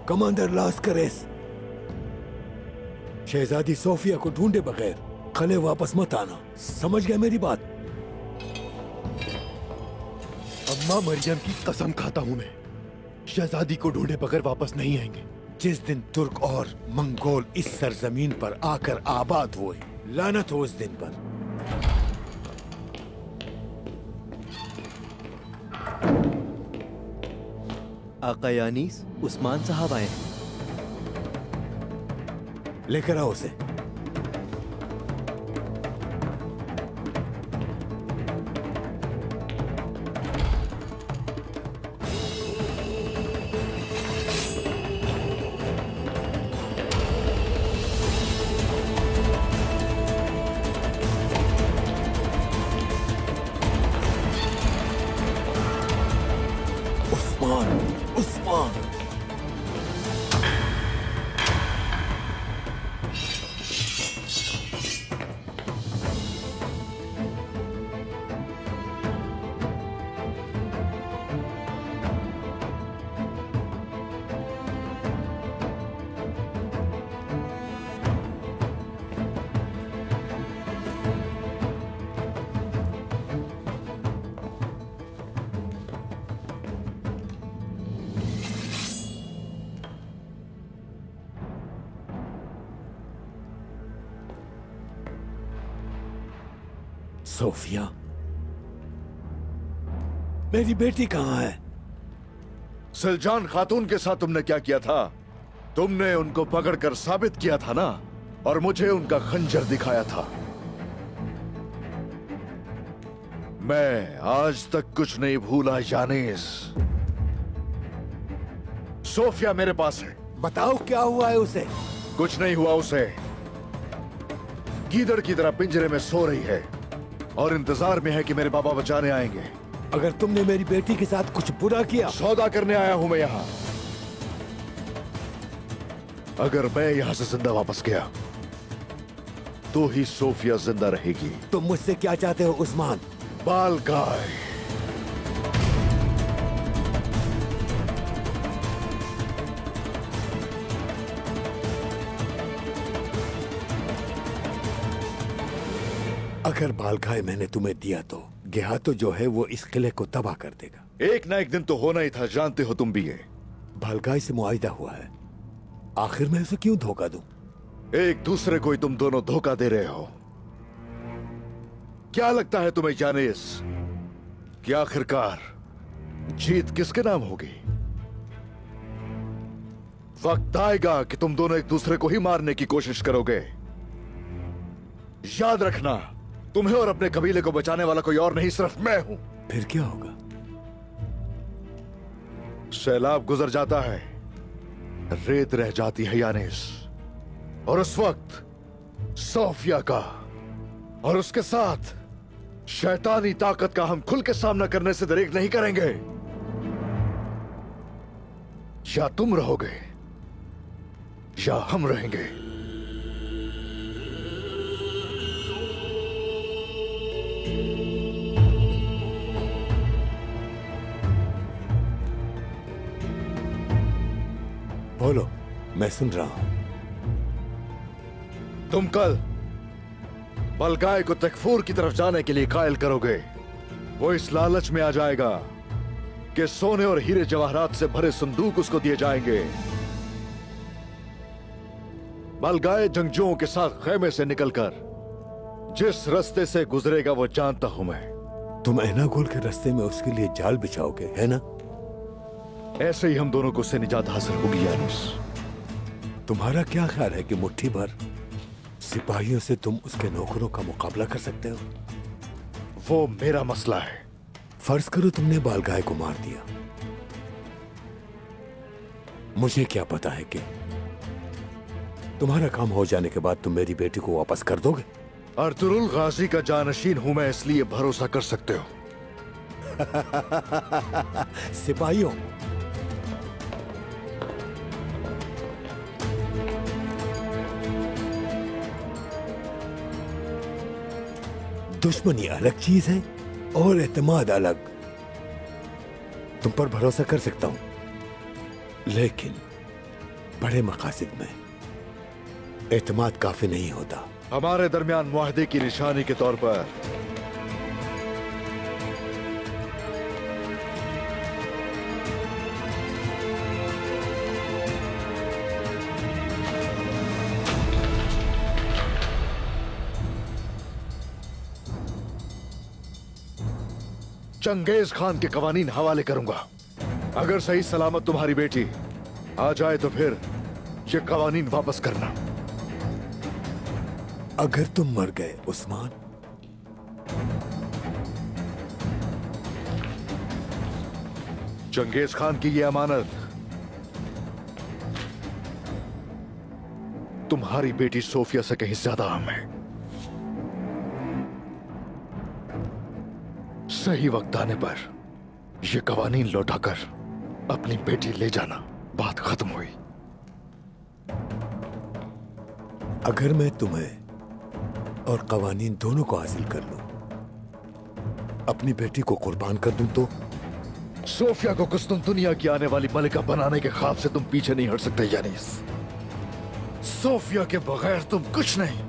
Commander लास्करेस, शहजादी Sophia को ढूंढे बगैर खले वापस मत आना, समझ गया मेरी बात? अम्मा मरियम की कसम खाता हूं मैं, शहजादी को ढूंढे बगैर वापस नहीं आएंगे। जिस दिन तुर्क और मंगोल इस सरजमीन पर आकर आबाद हुए, लानत हो उस दिन पर। आका यानीस, उस्मान साहब आए हैं। लेकर आओ उसे। उस्मान, उस्मान। सोफिया, मेरी बेटी कहाँ है? सलजान खातून के साथ तुमने क्या किया था? तुमने उनको पकड़कर साबित किया था ना, और मुझे उनका खंजर दिखाया था। मैं आज तक कुछ नहीं भूला यानीस। सोफिया मेरे पास है। बताओ क्या हुआ है उसे? कुछ नहीं हुआ उसे। गीदड़ की तरह पिंजरे में सो रही है और इंतजार में है कि मेरे बाबा बचाने आएंगे। अगर तुमने मेरी बेटी के साथ कुछ बुरा किया, सौदा करने आया हूं मैं यहां। अगर मैं यहां से जिंदा वापस गया तो ही सोफिया जिंदा रहेगी। तुम मुझसे क्या चाहते हो उस्मान? बाल गाय। अगर बालगाय मैंने तुम्हें दिया तो गेहातो जो है वो इस किले को तबाह कर देगा। एक ना एक दिन तो होना ही था, जानते हो तुम भी ये। बालगाय से मुआहिदा हुआ है, आखिर मैं उसे क्यों धोखा दूं? एक दूसरे को ही तुम दोनों धोखा दे रहे हो। क्या लगता है तुम्हें यानीस कि आखिरकार जीत किसके नाम होगी? वक्त आएगा कि तुम दोनों एक दूसरे को ही मारने की कोशिश करोगे। याद रखना, तुम्हें और अपने कबीले को बचाने वाला कोई और नहीं, सिर्फ मैं हूं। फिर क्या होगा? सैलाब गुजर जाता है, रेत रह जाती है यानीस, और उस वक्त सोफिया का और उसके साथ शैतानी ताकत का हम खुल के सामना करने से दरेक नहीं करेंगे। या तुम रहोगे या हम रहेंगे। बोलो, मैं सुन रहा हूं। तुम कल बलगाय को तकफूर की तरफ जाने के लिए कायल करोगे। वो इस लालच में आ जाएगा कि सोने और हीरे जवाहरात से भरे संदूक उसको दिए जाएंगे। बलगाय जंगजुओं के साथ खेमे से निकलकर जिस रास्ते से गुजरेगा वो जानता हूं मैं। तुम ऐनागोल के रास्ते में उसके लिए जाल बिछाओगे, है ना? ऐसे ही हम दोनों को उससे निजात हासिल होगी यानीस। तुम्हारा क्या ख्याल है कि मुट्ठी भर सिपाहियों से तुम उसके नौकरों का मुकाबला कर सकते हो? वो मेरा मसला है। फर्ज करो तुमने बालगाय को मार दिया, मुझे क्या पता है कि तुम्हारा काम हो जाने के बाद तुम मेरी बेटी को वापस कर दोगे? अर्तुरुल गाजी का जानशीन हूं मैं, इसलिए भरोसा कर सकते हो। सिपाहियों, दुश्मनी अलग चीज है और एतमाद अलग। तुम पर भरोसा कर सकता हूं, लेकिन बड़े मकासद में एतमाद काफी नहीं होता। हमारे दरमियान मुआहदे की निशानी के तौर पर चंगेज खान के कवानीन हवाले करूंगा। अगर सही सलामत तुम्हारी बेटी आ जाए तो फिर ये कवानीन वापस करना। अगर तुम मर गए उस्मान, चंगेज खान की ये अमानत तुम्हारी बेटी सोफिया से कहीं ज्यादा अहम है। सही वक्त आने पर यह कवानीन लौटाकर अपनी बेटी ले जाना। बात खत्म हुई। अगर मैं तुम्हें और कवानीन दोनों को हासिल कर लूं, अपनी बेटी को कुर्बान कर दूं तो सोफिया को कुस्तुम दुनिया की आने वाली मलिका बनाने के ख्वाब से तुम पीछे नहीं हट सकते यानीस। सोफिया के बगैर तुम कुछ नहीं।